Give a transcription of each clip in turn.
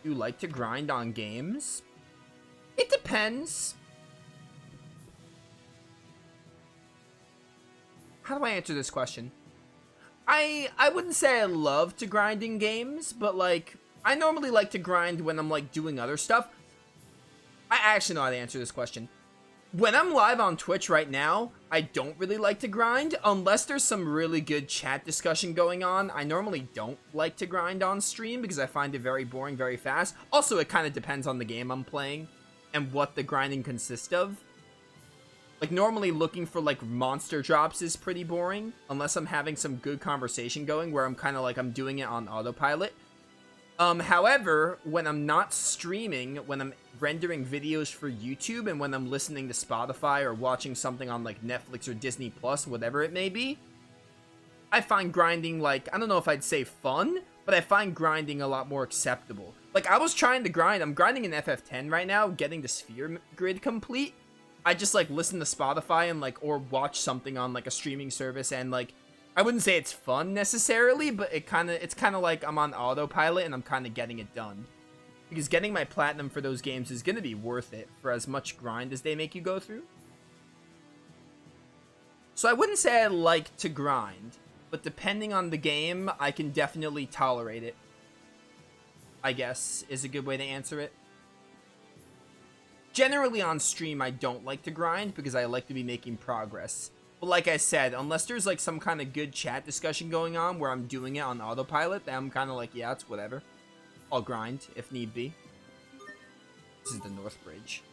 you like to grind on games? It depends. How do I answer this question? I wouldn't say I love to grind in games, but like I normally like to grind when I'm like doing other stuff. I actually know how to answer this question. When I'm live on Twitch right now, I don't really like to grind unless there's some really good chat discussion going on. I normally don't like to grind on stream because I find it very boring very fast. Also, it kind of depends on the game I'm playing and what the grinding consists of. Like, normally looking for, like, monster drops is pretty boring, unless I'm having some good conversation going where I'm kind of like, I'm doing it on autopilot. However, when I'm not streaming, when I'm rendering videos for YouTube, and when I'm listening to Spotify or watching something on, like, Netflix or Disney Plus, whatever it may be, I find grinding, like, I don't know if I'd say fun, but I find grinding a lot more acceptable. Like, I was trying to grind, I'm grinding in FF10 right now, getting the sphere grid complete. I just, like, listen to Spotify and, like, or watch something on, like, a streaming service, and, like, I wouldn't say it's fun necessarily, but it's kind of like I'm on autopilot and I'm kind of getting it done. Because getting my platinum for those games is going to be worth it for as much grind as they make you go through. So I wouldn't say I like to grind, but depending on the game, I can definitely tolerate it, I guess, is a good way to answer it. Generally on stream, I don't like to grind because I like to be making progress. But like I said, unless there's like some kind of good chat discussion going on where I'm doing it on autopilot, then I'm kind of like, yeah, it's whatever. I'll grind if need be. This is the North Bridge.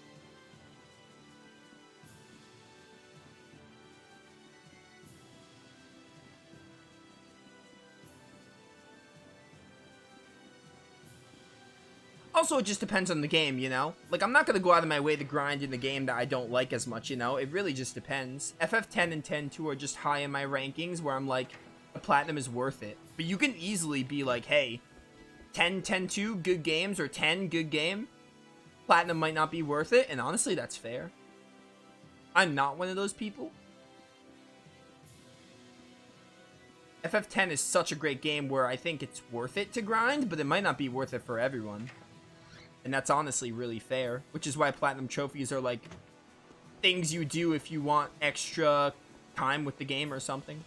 Also, it just depends on the game, you know? Like, I'm not gonna go out of my way to grind in the game that I don't like as much, you know? It really just depends. FF10 and 10-2 are just high in my rankings where I'm like, the platinum is worth it. But you can easily be like, hey, 10-10-2, good games, or 10, good game. Platinum might not be worth it, and honestly, that's fair. I'm not one of those people. FF10 is such a great game where I think it's worth it to grind, but it might not be worth it for everyone. And that's honestly really fair, which is why platinum trophies are like things you do if you want extra time with the game or something.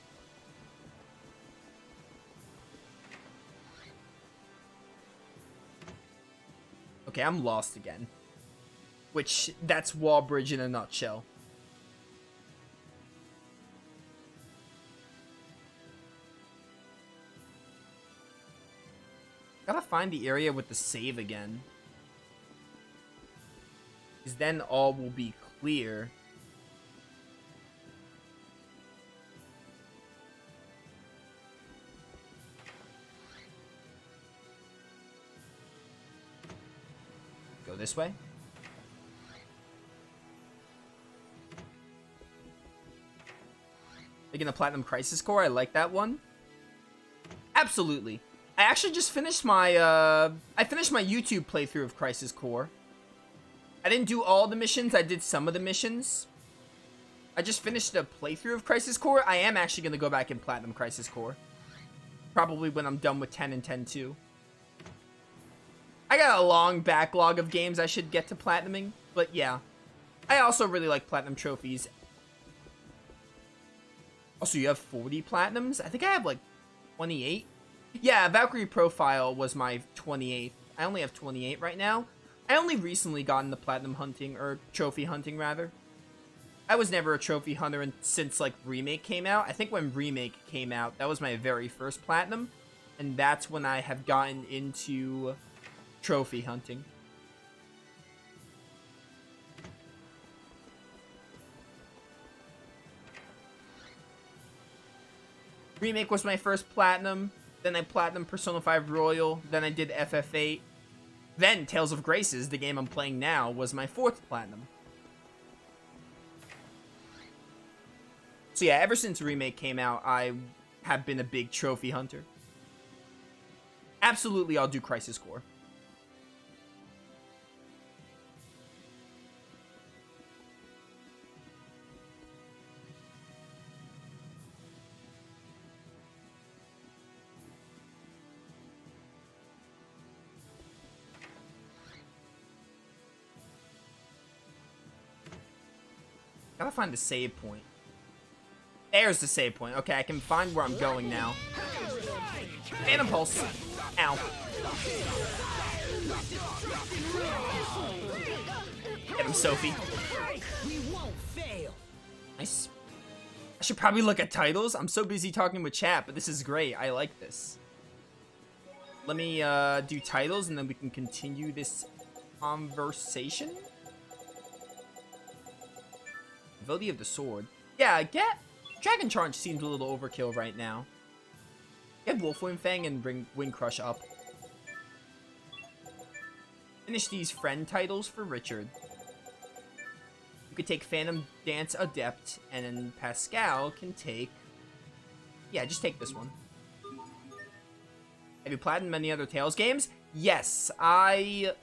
Okay, I'm lost again. Which, that's Wallbridge in a nutshell. Gotta find the area with the save again. Because then all will be clear. Go this way. Making a Platinum Crisis Core, I like that one. Absolutely. I actually just finished my, I finished my YouTube playthrough of Crisis Core. I didn't do all the missions, I did some of the missions. I just finished a playthrough of Crisis Core. I am actually going to go back and Platinum Crisis Core. Probably when I'm done with 10 and 10-2. I got a long backlog of games I should get to Platinuming, but yeah. I also really like Platinum trophies. Also, you have 40 Platinums? I think I have like 28. Yeah, Valkyrie Profile was my 28th. I only have 28 right now. I only recently got into platinum hunting, or trophy hunting rather. I was never a trophy hunter since like Remake came out. I think when Remake came out, that was my very first platinum. And that's when I have gotten into trophy hunting. Remake was my first platinum. Then I platinum Persona 5 Royal. Then I did FF8. Then Tales of Graces, the game I'm playing now, was my 4th platinum. So yeah, ever since Remake came out, I have been a big trophy hunter. Absolutely, I'll do Crisis Core. Gotta find the save point. There's the save point. Okay, I can find where I'm going now. Phantom Pulse. Ow. Get him, Sophie. Nice. I should probably look at titles. I'm so busy talking with chat, but this is great. I like this. Let me do titles, and then we can continue this conversation. Ability of the Sword. Yeah, get... Dragon Charge seems a little overkill right now. Get Wolfwind Fang and bring Wind Crush up. Finish these friend titles for Richard. You could take Phantom Dance Adept, and then Pascal can take... Yeah, just take this one. Have you platinumed any other Tales games? Yes, I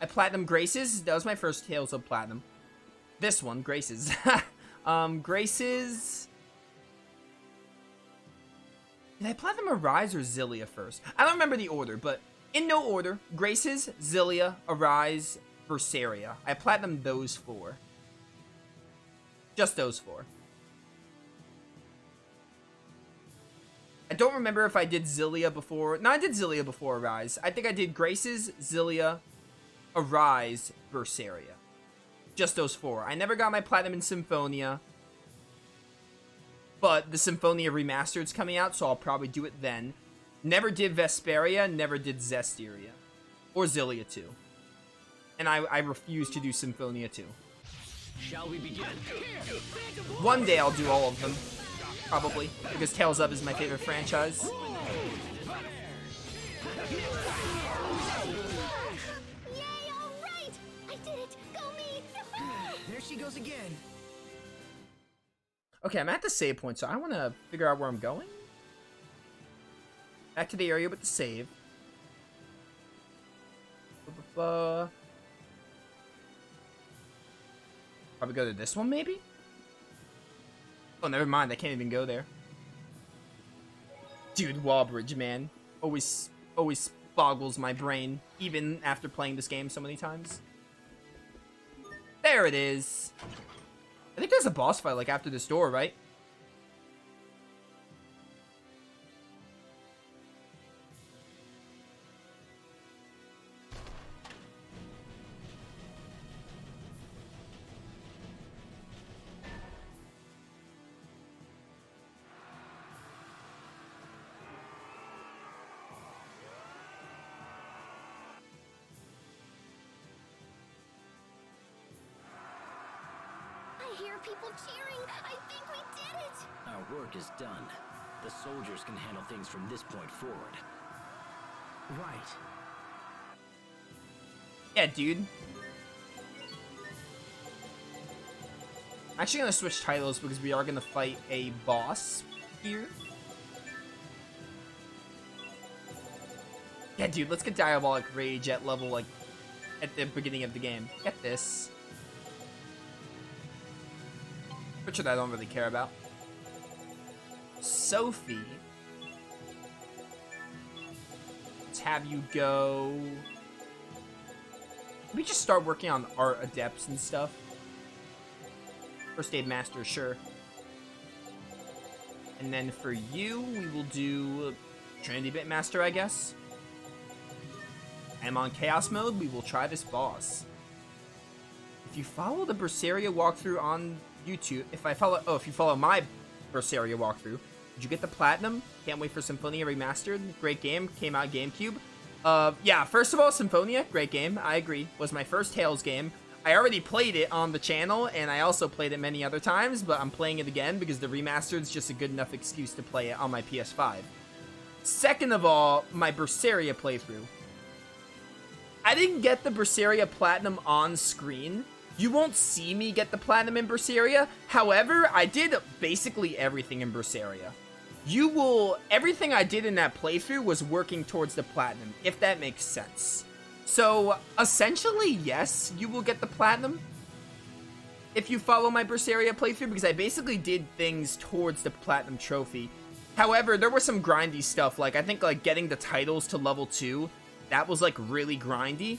platinumed Graces. That was my first Tales of Platinum. This one, Graces. Graces... Did I platinum Arise or Zillia first? I don't remember the order, but in no order. Graces, Zillia, Arise, Berseria. I platinumed those 4. Just those 4. I don't remember if I did Zillia before. No, I did Zillia before Arise. I think I did Graces, Zillia, Arise, Berseria. Just those 4. I never got my platinum in Symphonia. But the Symphonia Remastered's coming out, so I'll probably do it then. Never did Vesperia, never did Zestiria. Or Zillia 2. And I refuse to do Symphonia 2. Shall we begin? One day I'll do all of them. Probably. Because Tales of is my favorite franchise. Yay, alright! I did it! Go me! There she goes again. Okay, I'm at the save point, so I want to figure out where I'm going. Back to the area with the save. Probably go to this one, maybe? Oh, never mind. I can't even go there. Dude, Wallbridge, man. Always boggles my brain, even after playing this game so many times. There it is. I think there's a boss fight, like, after this door, right? I hear people cheering! I think we did it! Our work is done. The soldiers can handle things from this point forward. Right. Yeah, dude. I'm actually gonna switch titles because we are gonna fight a boss here. Yeah, dude, let's get Diabolic Rage at level, like, at the beginning of the game. Get this. Richard, I don't really care about. Sophie. Let's have you go... Can we just start working on art adepts and stuff? First Aid Master, sure. And then for you, we will do Trinity Bit Master, I guess. And on Chaos Mode, we will try this boss. If you follow the Berseria walkthrough on YouTube, if you follow my Berseria walkthrough, did you get the Platinum? Can't wait for Symphonia Remastered. Great game. Came out GameCube. Yeah, first of all, Symphonia, great game. I agree. Was my first Tales game. I already played it on the channel, and I also played it many other times, but I'm playing it again because the remastered is just a good enough excuse to play it on my PS5. Second of all, my Berseria playthrough. I didn't get the Berseria Platinum on screen. You won't see me get the Platinum in Berseria. However, I did basically everything in Berseria. Everything I did in that playthrough was working towards the Platinum, if that makes sense. So, essentially, yes, you will get the Platinum if you follow my Berseria playthrough, because I basically did things towards the Platinum trophy. However, there was some grindy stuff, like, I think, like, getting the titles to level 2, that was, like, really grindy.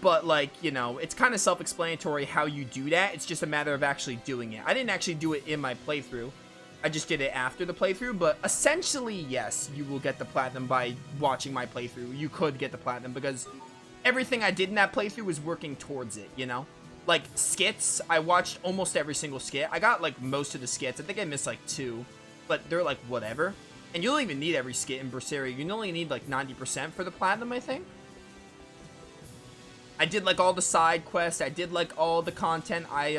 But, like, you know, it's kind of self-explanatory how you do that. It's just a matter of actually doing it. I didn't actually do it in my playthrough. I just did it after the playthrough. But essentially, yes, you will get the platinum by watching my playthrough. You could get the platinum because everything I did in that playthrough was working towards it, you know? Like, skits, I watched almost every single skit. I got, like, most of the skits. I think I missed, like, 2. But they're, like, whatever. And you don't even need every skit in Berseria. You only need, like, 90% for the platinum, I think. I did, like, all the side quests. I did, like, all the content. I,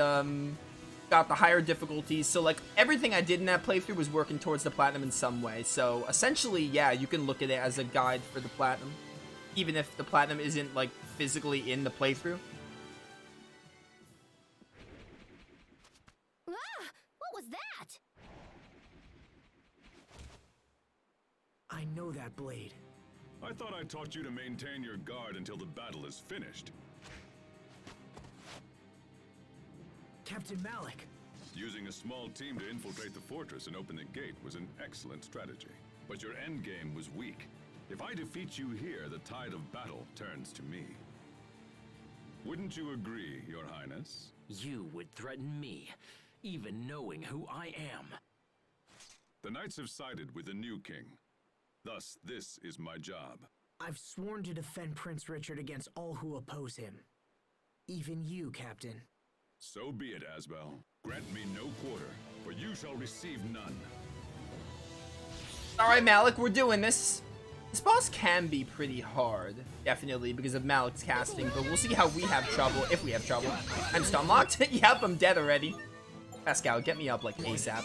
got the higher difficulties. So, like, everything I did in that playthrough was working towards the platinum in some way. So, essentially, yeah, you can look at it as a guide for the platinum. Even if the platinum isn't, like, physically in the playthrough. Ah! What was that? I know that blade. I thought I taught you to maintain your guard until the battle is finished. Captain Malik. Using a small team to infiltrate the fortress and open the gate was an excellent strategy. But your endgame was weak. If I defeat you here, the tide of battle turns to me. Wouldn't you agree, Your Highness? You would threaten me, even knowing who I am. The knights have sided with the new king. Thus, this is my job. I've sworn to defend Prince Richard against all who oppose him. Even you, Captain. So be it, Asbel. Grant me no quarter, for you shall receive none. Alright, Malik, we're doing this. This boss can be pretty hard, definitely, because of Malik's casting, but we'll see how we have trouble, if we have trouble. I'm stun locked? Yep, I'm dead already. Pascal, get me up like ASAP.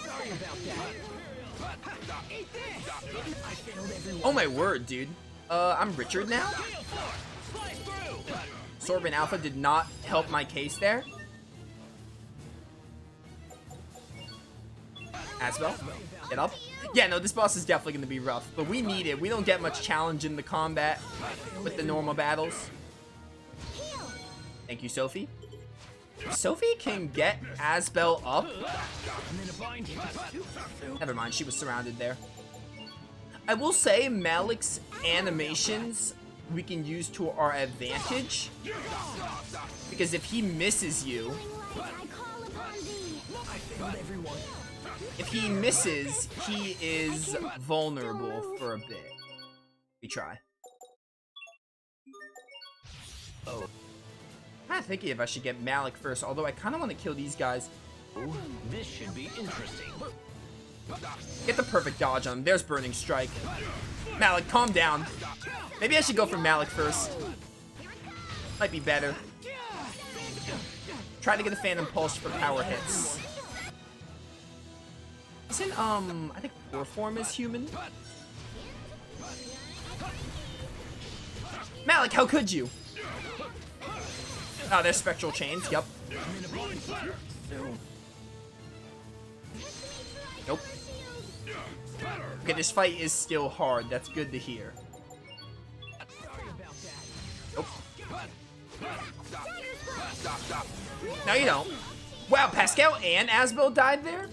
Oh my word, dude. I'm Richard now? Sorbin Alpha did not help my case there. Asbel, get up. Yeah, no, this boss is definitely going to be rough, but we need it. We don't get much challenge in the combat with the normal battles. Thank you, Sophie. Sophie can get Asbel up. Never mind, she was surrounded there. I will say Malik's animations we can use to our advantage. Because if he misses you... If he misses, he is vulnerable for a bit. We try. Oh. I'm kind of thinking if I should get Malik first, although I kind of want to kill these guys. Ooh, this should be interesting. Get the perfect dodge on him. There's Burning Strike. Malik, calm down. Maybe I should go for Malik first. Might be better. Try to get a Phantom Pulse for power hits. Isn't, I think Poor Form is human? Malik, how could you? Oh, there's Spectral Chains, yep. Nope. Okay, this fight is still hard. That's good to hear. Nope. No, you don't. Wow, Pascal and Asbel died there?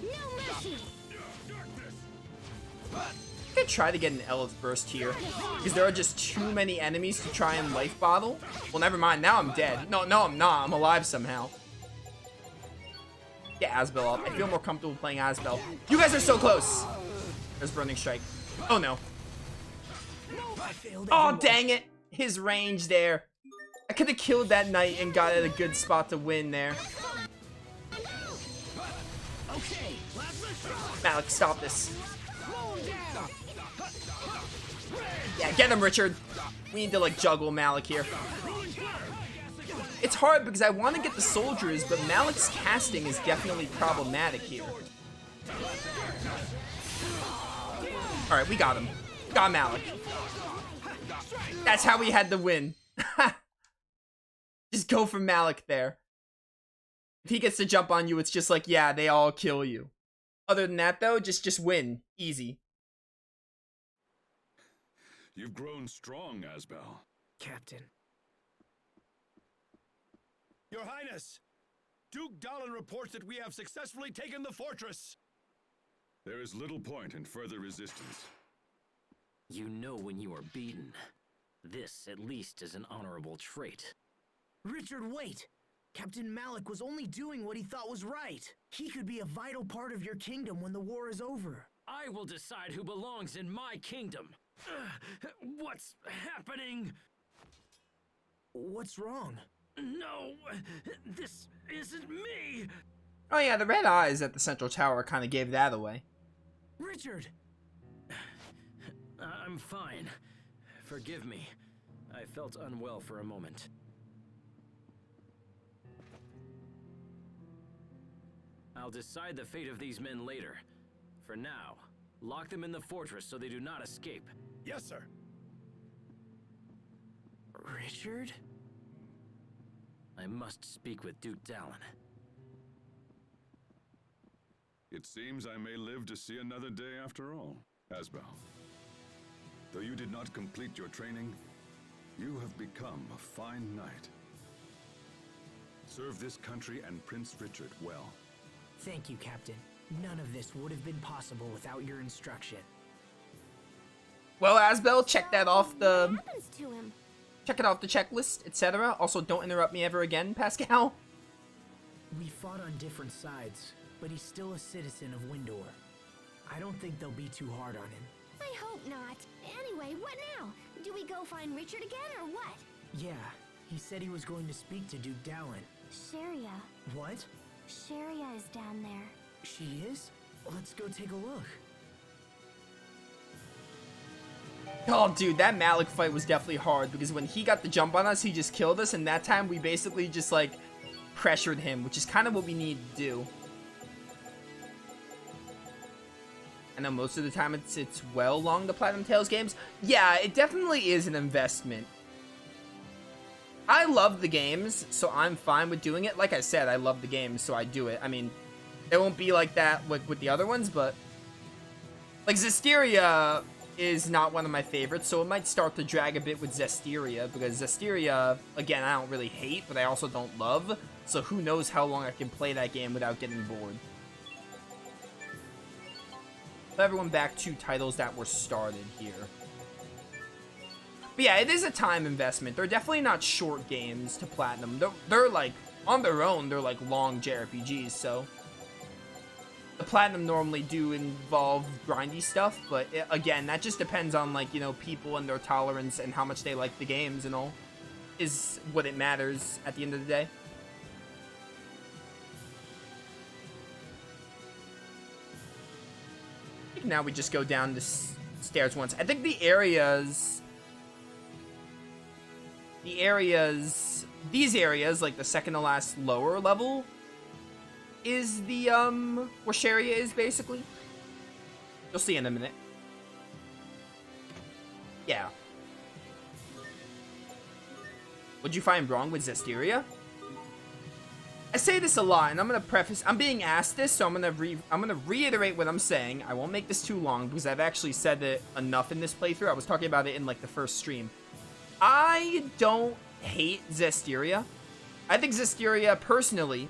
I could try to get an Elith Burst here, because there are just too many enemies to try and life bottle. Well, never mind. Now I'm dead. No, I'm not. I'm alive somehow. Get Asbel up. I feel more comfortable playing Asbel. You guys are so close. There's Burning Strike. Oh, no. Oh, dang it. His range there. I could have killed that knight and got at a good spot to win there. Malik, stop this. Yeah, get him, Richard. We need to, like, juggle Malik here. It's hard because I want to get the soldiers, but Malik's casting is definitely problematic here. Alright, we got him. Got Malik. That's how we had to win. Just go for Malik there. If he gets to jump on you, it's just like, yeah, they all kill you. Other than that, though, just win. Easy. You've grown strong, Asbel. Captain. Your Highness, Duke Dallin reports that we have successfully taken the fortress. There is little point in further resistance. You know when you are beaten. This, at least, is an honorable trait. Richard, wait! Captain Malik was only doing what he thought was right. He could be a vital part of your kingdom when the war is over. I will decide who belongs in my kingdom. What's happening? What's wrong? No, this isn't me. Oh yeah, the red eyes at the central tower kind of gave that away. Richard! I'm fine. Forgive me. I felt unwell for a moment. I'll decide the fate of these men later. For now, lock them in the fortress so they do not escape. Yes, sir. Richard? I must speak with Duke Dallin. It seems I may live to see another day after all, Asbel. Though you did not complete your training, you have become a fine knight. Serve this country and Prince Richard well. Thank you, Captain. None of this would have been possible without your instruction. Well, Asbel, check that off What the happens to him? check it off the checklist, etc. Also, don't interrupt me ever again, Pascal. We fought on different sides, but he's still a citizen of Windor. I don't think they'll be too hard on him. I hope not. Anyway, what now? Do we go find Richard again or what? Yeah, he said he was going to speak to Duke Dallin. Sharia. What? Sharia is down there. She is? Let's go take a look. Oh, dude, that Malik fight was definitely hard because when he got the jump on us, he just killed us, and that time we basically just, like, pressured him, which is kind of what we need to do. I know most of the time it's well along the Platinum Tales games. Yeah, it definitely is an investment. I love the games, so I'm fine with doing it. Like I said, I love the games, so I do it. I mean, it won't be like that with the other ones, but... Like, Zestiria is not one of my favorites, so it might start to drag a bit with Zestiria, because Zestiria, again, I don't really hate, but I also don't love, so who knows how long I can play that game without getting bored. Put everyone back to titles that were started here. But yeah, it is a time investment. They're definitely not short games to Platinum. They're like, on their own, they're like long JRPGs, so... The Platinum normally do involve grindy stuff, but again, that just depends on, like, you know, people and their tolerance and how much they like the games and all, is what it matters at the end of the day. I think now we just go down the stairs once. I think these areas, like the second to last lower level, is the, where Sharia is, basically. You'll see in a minute. Yeah. What'd you find wrong with Zestiria? I say this a lot, and I'm gonna preface, I'm being asked this, so I'm gonna reiterate what I'm saying. I won't make this too long, because I've actually said it enough in this playthrough. I was talking about it in, like, the first stream. I don't hate Zestiria. I think Zestiria, personally,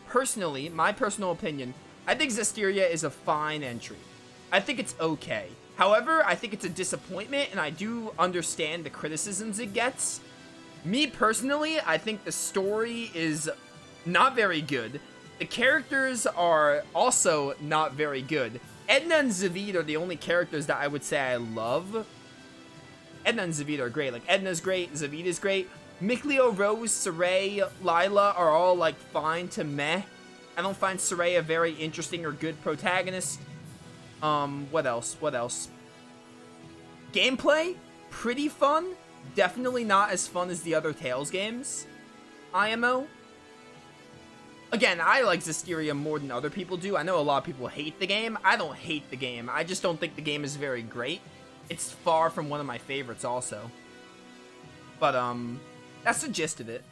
my personal opinion, I think Zestiria is a fine entry. I think it's okay. However, I think it's a disappointment, and I do understand the criticisms it gets. Me, personally, I think the story is not very good. The characters are also not very good. Edna and Zavid are the only characters that I would say I love. Edna and Zavid are great. Like, Edna's great, Zavid is great. Mikleo, Rose, Saray, Lila are all, like, fine to meh. I don't find Saray a very interesting or good protagonist. What else? Gameplay? Pretty fun. Definitely not as fun as the other Tales games. IMO. Again, I like Zestiria more than other people do. I know a lot of people hate the game. I don't hate the game. I just don't think the game is very great. It's far from one of my favorites also. But, that's the gist of it.